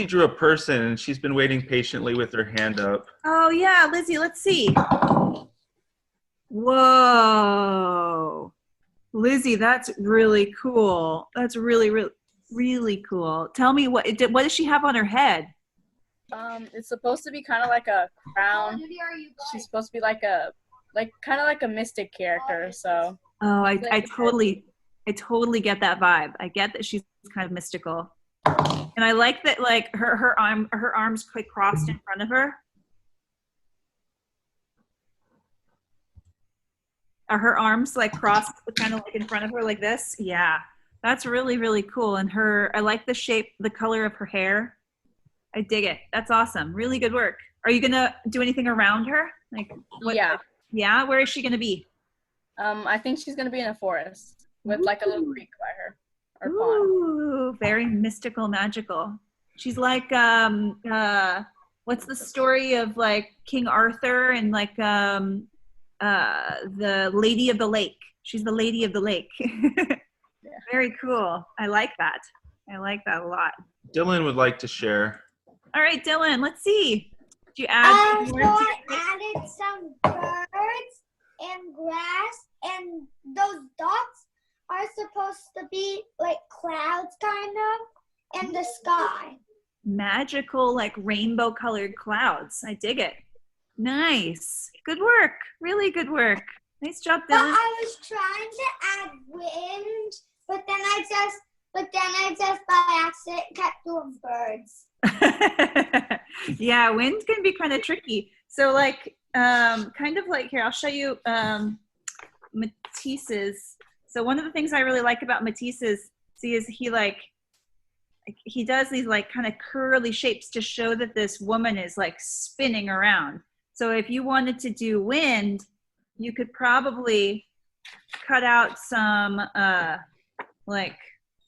drew a person and she's been waiting patiently with her hand up. Oh yeah, Lizzie, let's see. Whoa. Lizzie, that's really cool. That's really, really, really cool. Tell me what does she have on her head? It's supposed to be kind of like a crown. She's supposed to be like kind of like a mystic character. So. Oh, I totally get that vibe. I get that she's kind of mystical, and I like that like her arms quite crossed in front of her. Are her arms like crossed kind of like in front of her like this? Yeah, that's really, really cool. And I like the shape, the color of her hair. I dig it. That's awesome. Really good work. Are you gonna do anything around her? Like what? Yeah. Yeah. Where is she gonna be? I think she's gonna be in a forest with like a little creek by her or pond. Ooh, very mystical, magical. She's like what's the story of like King Arthur and like the Lady of the Lake? She's the Lady of the Lake. Yeah. Very cool. I like that. I like that a lot. Dylan would like to share. All right, Dylan, let's see. Did you add So more to I it? added some birds and grass, and those dots are supposed to be like clouds kind of in the sky. Magical, like rainbow colored clouds. I dig it. Nice. Good work. Really good work. Nice job, But Dylan. I was trying to add wind, but then I just by accident kept doing birds. Yeah, wind can be kind of tricky. So like, kind of like here, I'll show you Matisse's. So one of the things I really like about Matisse's, see, is he like he does these like kind of curly shapes to show that this woman is like spinning around. So if you wanted to do wind, you could probably cut out some like,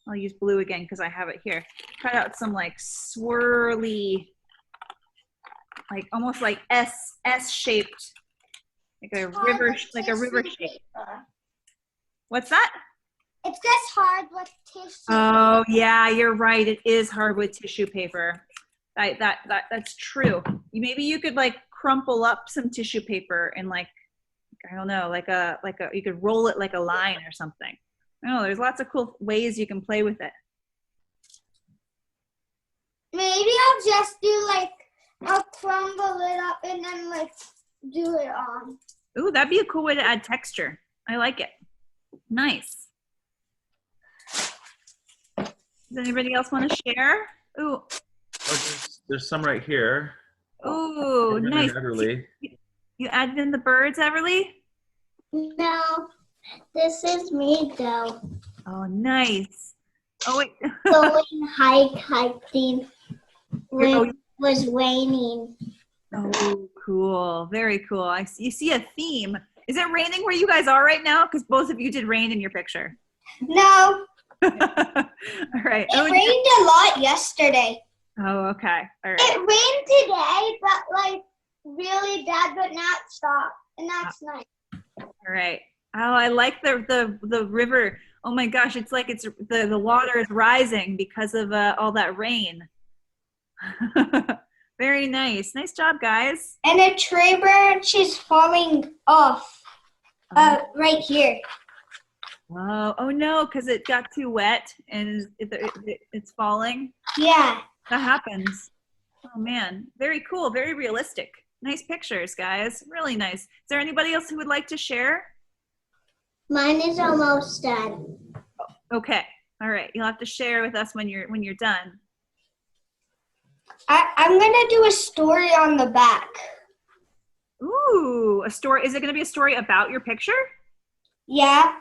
I'll use blue again because I have it here. Cut out some like swirly, like almost like S-shaped, like a river shape. What's that? It's just hardwood tissue. Oh yeah, you're right. It is hardwood tissue paper. That's true. Maybe you could like crumple up some tissue paper and like, I don't know, like a you could roll it like a line or something. Oh, there's lots of cool ways you can play with it. Maybe I'll just do like, I'll crumble it up and then like do it on. Ooh, that'd be a cool way to add texture. I like it. Nice. Does anybody else want to share? Ooh. Oh, there's some right here. Ooh, nice. Everly. You added in the birds, Everly? No, this is me though. Oh, nice. Oh, wait. Going hiking when it was raining. Oh, cool. Very cool. You see a theme. Is it raining where you guys are right now? Because both of you did rain in your picture. No. All right. It rained a lot yesterday. Oh, okay. All right. It rained today, but like really bad, but now it stopped. And that's nice. All right. Oh, I like the river. Oh my gosh, it's like it's the water is rising because of all that rain. Very nice. Nice job, guys. And a tree branch is falling off right here. Oh no, because it got too wet and it's falling. Yeah. That happens. Oh man, very cool, very realistic. Nice pictures, guys. Really nice. Is there anybody else who would like to share? Mine is almost done. Okay. All right. You'll have to share with us when you're done. I'm gonna do a story on the back. Ooh, a story. Is it gonna be a story about your picture? Yeah.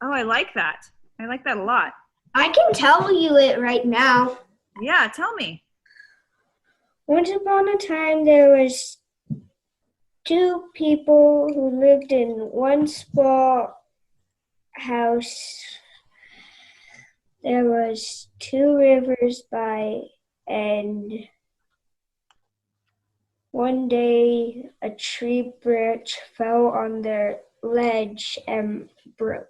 Oh, I like that. I like that a lot. I can tell you it right now. Yeah, tell me. Once upon a time, there was two people who lived in one small house. There was two rivers by, and one day a tree branch fell on their ledge and broke.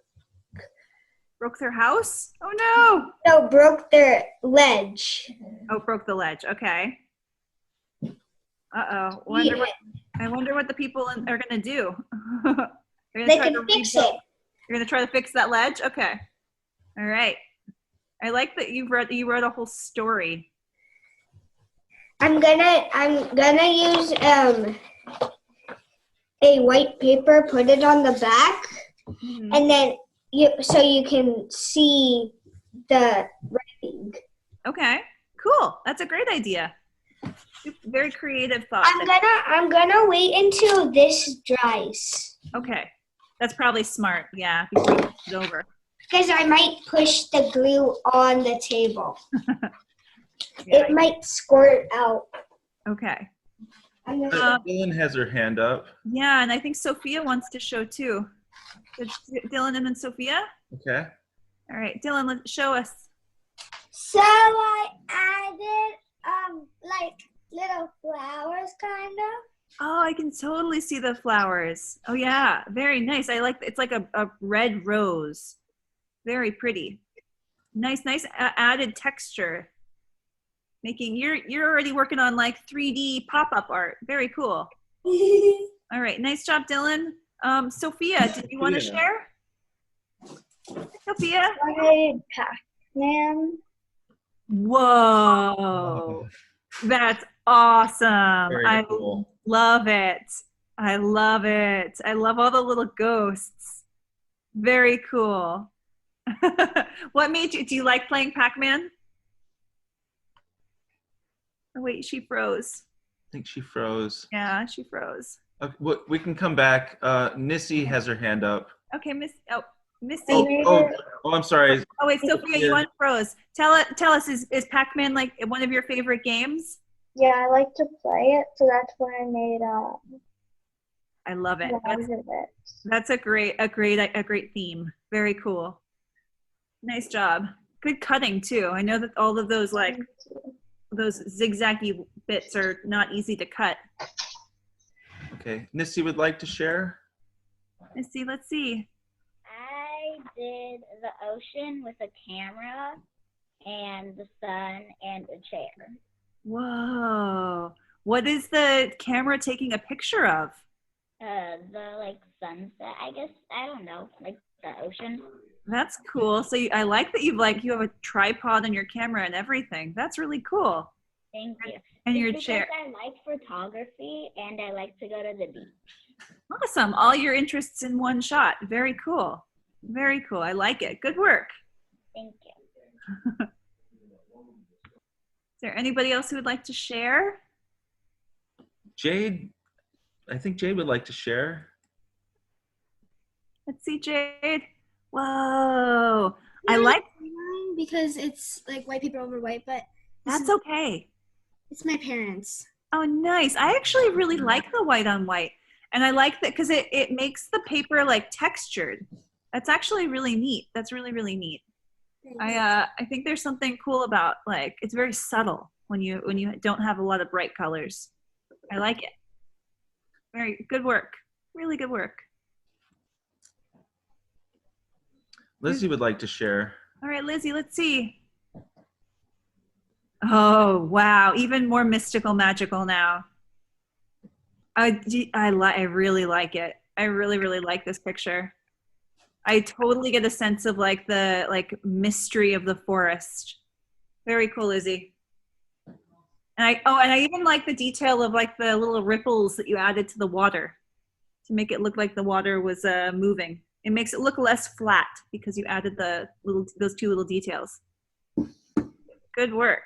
Broke their house? Oh no! No, broke their ledge. Oh, broke the ledge. Okay. Uh-oh. I wonder what the people are gonna do. They can fix it. You're gonna try to fix that ledge? Okay. All right. I like that you wrote a whole story. I'm gonna use a white paper, put it on the back, and then so you can see the writing. Okay. Cool. That's a great idea. Very creative thought. I'm gonna wait until this dries. Okay. That's probably smart. Yeah. Before you push it over. Because I might push the glue on the table. Yeah. It might squirt out. Okay. Dylan has her hand up. Yeah, and I think Sophia wants to show too. Dylan and then Sophia? Okay. All right, Dylan, show us. So I added like little flowers kind of. Oh, I can totally see the flowers. Oh yeah, very nice. I like it's like a red rose. Very pretty. Nice added texture. You're already working on like 3D pop-up art. Very cool. All right, nice job, Dylan. Sophia, did you want to share? Sophia? Pac-Man. Whoa, that's awesome. Very cool. Love it. I love it. I love all the little ghosts. Very cool. What made you, do you like playing Pac-Man? Oh wait, she froze. I think she froze. Yeah, she froze. Okay, we can come back. Nissy has her hand up. Okay, Miss, oh, Missy. I'm sorry. Oh wait, Sophia, you unfroze. Tell us, is Pac-Man like one of your favorite games? Yeah, I like to play it, so that's why I made I love it. collage of it. That's a great theme. Very cool. Nice job. Good cutting too. I know that all of those those zigzaggy bits are not easy to cut. Okay, Nissy would like to share. Missy, let's see. I did the ocean with a camera and the sun and a chair. Whoa. What is the camera taking a picture of? The like sunset, I guess. I don't know, like the ocean. That's cool. So I like that you have a tripod on your camera and everything. That's really cool. Thank you. And It's your because chair. I like photography and I like to go to the beach. Awesome. All your interests in one shot. Very cool. Very cool. I like it. Good work. Thank you. Is there anybody else who would like to share? Jade, I think Jade would like to share. Let's see, Jade. Whoa. I like. Because it's like white paper over white, but That's okay. it's my parents. Oh, nice. I actually really like the white on white. And I like that because it makes the paper like textured. That's actually really neat. That's really, really neat. I think there's something cool about like it's very subtle when you don't have a lot of bright colors. I like it. Very good work. Really good work. Lizzie would like to share. All right, Lizzie, let's see. Oh, wow. Even more mystical, magical now. I really like it. I really, really like this picture. I totally get a sense of like the mystery of the forest. Very cool, Lizzie. And I even like the detail of like the little ripples that you added to the water to make it look like the water was moving. It makes it look less flat because you added those two little details. Good work.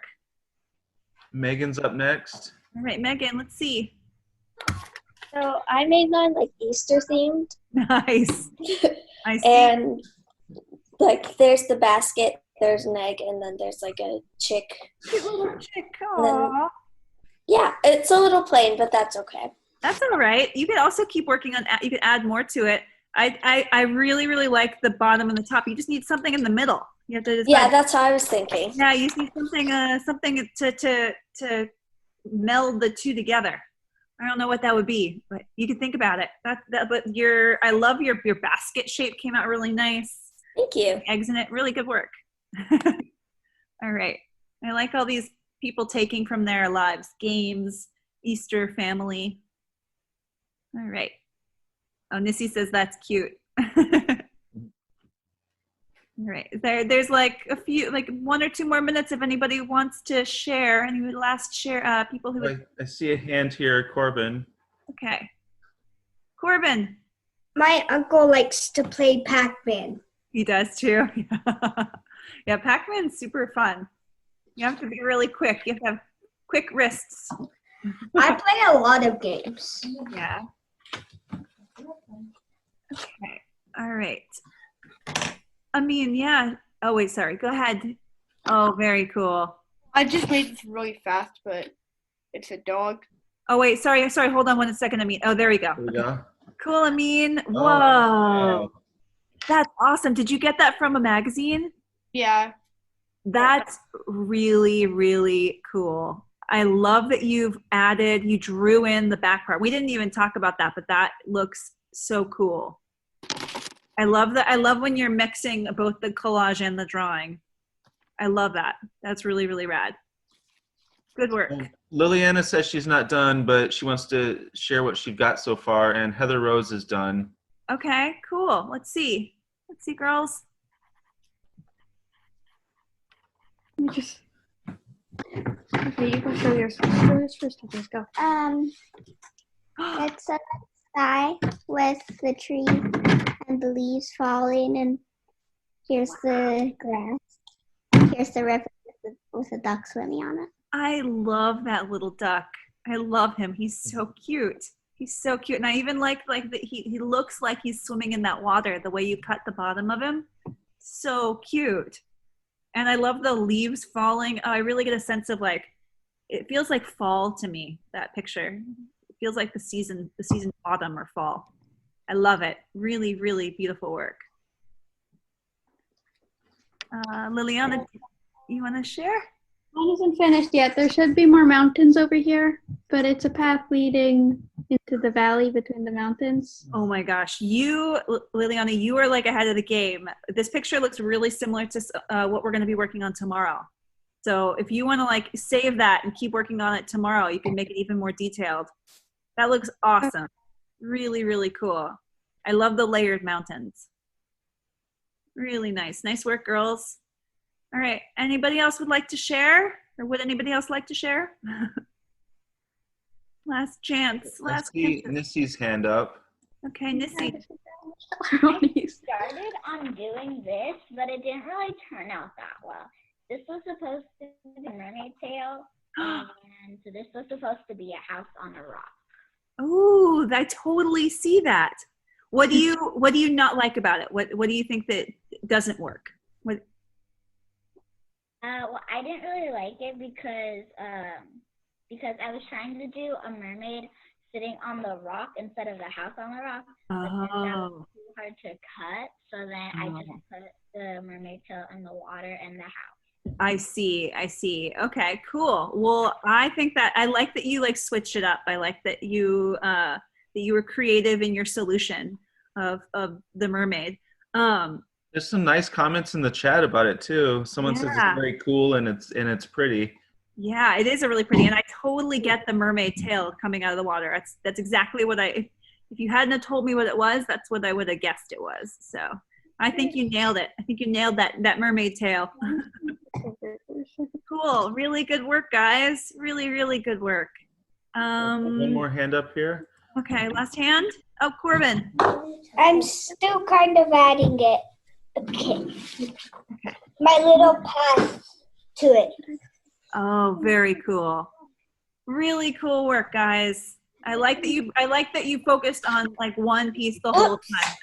Megan's up next. All right, Megan, let's see. So I made mine like Easter themed. Nice. I see. And like there's the basket, there's an egg, and then there's like a chick. Little chick. Then, yeah, it's a little plain, but that's okay. That's all right. You could also keep working on. You could add more to it. I really, really like the bottom and the top. You just need something in the middle. You have to decide. Yeah, that's what I was thinking. Yeah, you just need something to meld the two together. I don't know what that would be, but you can think about it. But I love your basket shape came out really nice. Thank you. Eggs in it, really good work. All right, I like all these people taking from their lives, games, Easter family. All right. Oh, Nissy says that's cute. All right, there's like a few, like 1 or 2 more minutes if anybody wants to share. Any last share, people who would... I see a hand here, Corbin. Okay. Corbin. My uncle likes to play Pac-Man. He does too. Yeah, Pac-Man's super fun. You have to be really quick. You have to have quick wrists. I play a lot of games. Yeah. Okay. All right. I mean, yeah. Oh, wait, sorry. Go ahead. Oh, very cool. I just made this really fast, but it's a dog. Oh, wait, sorry. Hold on 1 second, Amin. Oh, there we go. There we go. Cool, Amin. Whoa. Oh, wow. That's awesome. Did you get that from a magazine? Yeah. That's really, really cool. I love that you drew in the back part. We didn't even talk about that, but that looks so cool. I love that. I love when you're mixing both the collage and the drawing. I love that. That's really, really rad. Good work. Liliana says she's not done, but she wants to share what she got so far, and Heather Rose is done. Okay, cool. Let's see. Let's see, girls. Let me just. Okay, you can show yours. Show yours first. Let's go. It's a sky with the tree and the leaves falling, and here's the grass. Here's the river with the duck swimming on it. I love that little duck. I love him. He's so cute. He's so cute. And I even like that he looks like he's swimming in that water, the way you cut the bottom of him. So cute. And I love the leaves falling. Oh, I really get a sense of like, it feels like fall to me, that picture. It feels like the season autumn or fall. I love it. Really, really beautiful work. Liliana, you want to share? Mine isn't finished yet. There should be more mountains over here, but it's a path leading into the valley between the mountains. Oh my gosh, Liliana, you are like ahead of the game. This picture looks really similar to what we're going to be working on tomorrow. So if you want to like save that and keep working on it tomorrow, you can make it even more detailed. That looks awesome. Really, really cool. I love the layered mountains. Really nice. Nice work, girls. All right. Anybody else would like to share? Or would anybody else like to share? Last chance. Last chance. Nissy's hand up. Okay, Nissy. I started on doing this, but it didn't really turn out that well. This was supposed to be a mermaid tail, and so this was supposed to be a house on a rock. Oh, I totally see that. What do you not like about it? What do you think that doesn't work? Well, I didn't really like it because I was trying to do a mermaid sitting on the rock instead of the house on the rock. But that was too hard to cut, so then I just put the mermaid tail in the water and the house. I see. Okay, cool. Well, I think that I like that you like switched it up. I like that you were creative in your solution of the mermaid. There's some nice comments in the chat about it too. Someone says it's very cool and it's pretty. Yeah, it is a really pretty, and I totally get the mermaid tail coming out of the water. That's exactly what if you hadn't have told me what it was, that's what I would have guessed it was. So I think you nailed it. I think you nailed that mermaid tail. Cool. Really good work, guys. Really, really good work. One more hand up here. Okay, last hand. Oh, Corbin. I'm still kind of adding it. Okay. My little path to it. Oh, very cool. Really cool work, guys. I like that you focused on like one piece the whole time.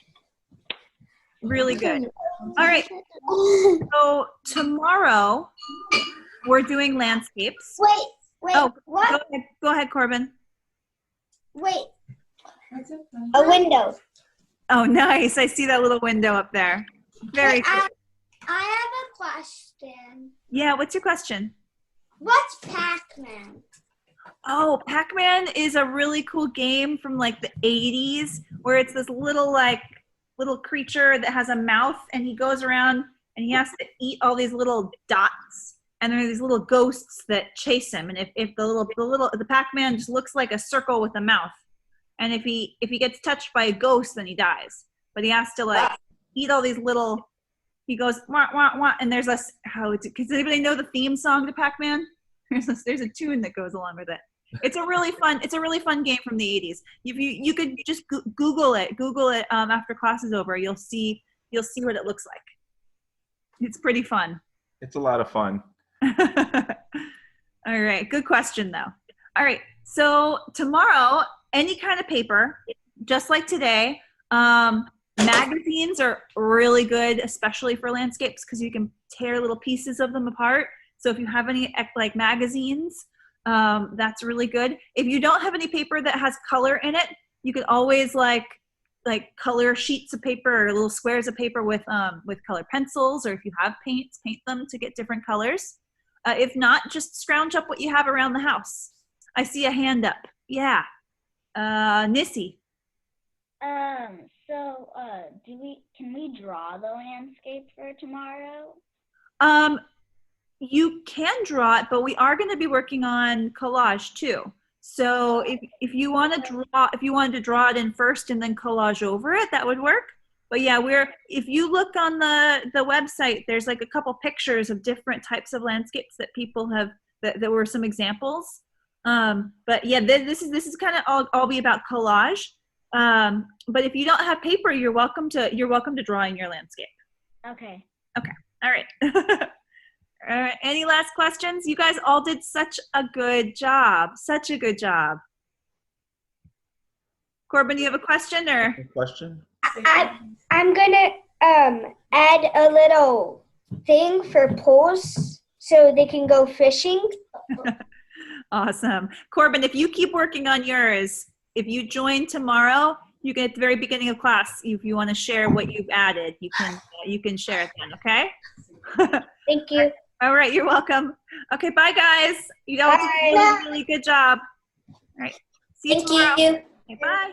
Really good. All right. So tomorrow we're doing landscapes. Wait. Oh, What? Go ahead, Corbin. Wait. A window. Oh, nice. I see that little window up there. Very cool. I have a question. Yeah, what's your question? What's Pac-Man? Oh, Pac-Man is a really cool game from like the 80s where it's this little creature that has a mouth, and he goes around and he has to eat all these little dots, and there are these little ghosts that chase him, and if the Pac-Man just looks like a circle with a mouth, and if he gets touched by a ghost, then he dies, but he has to like eat all these little, he goes wah wah wah, and there's does anybody know the theme song to Pac-Man? There's a tune that goes along with it. It's a really fun game from the 80s. You could just Google it after class is over. You'll see what it looks like. It's pretty fun. It's a lot of fun. All right, good question though. All right, so tomorrow, any kind of paper, just like today. Magazines are really good, especially for landscapes, because you can tear little pieces of them apart. So if you have any like magazines, that's really good. If you don't have any paper that has color in it, you could always like color sheets of paper or little squares of paper with colored pencils, or if you have paints, paint them to get different colors. If not, just scrounge up what you have around the house. I see a hand up. Yeah. Nissy. So can we draw the landscape for tomorrow? You can draw it, but we are going to be working on collage too. So if you wanted to draw it in first and then collage over it, that would work. But yeah, if you look on the website, there's like a couple pictures of different types of landscapes that people have, that were some examples. But yeah, this is kind of all be about collage. But if you don't have paper, you're welcome to draw in your landscape. Okay. All right. All right. Any last questions? You guys all did such a good job. Corbin, you have a question or? Question? I'm gonna add a little thing for poles so they can go fishing. Awesome. Corbin, if you keep working on yours, if you join tomorrow, you can at the very beginning of class, if you want to share what you've added, you can share it then, okay? Thank you. All right, you're welcome. Okay, bye guys. You all did a really, really good job. All right, see you tomorrow. Thank you. Okay, bye.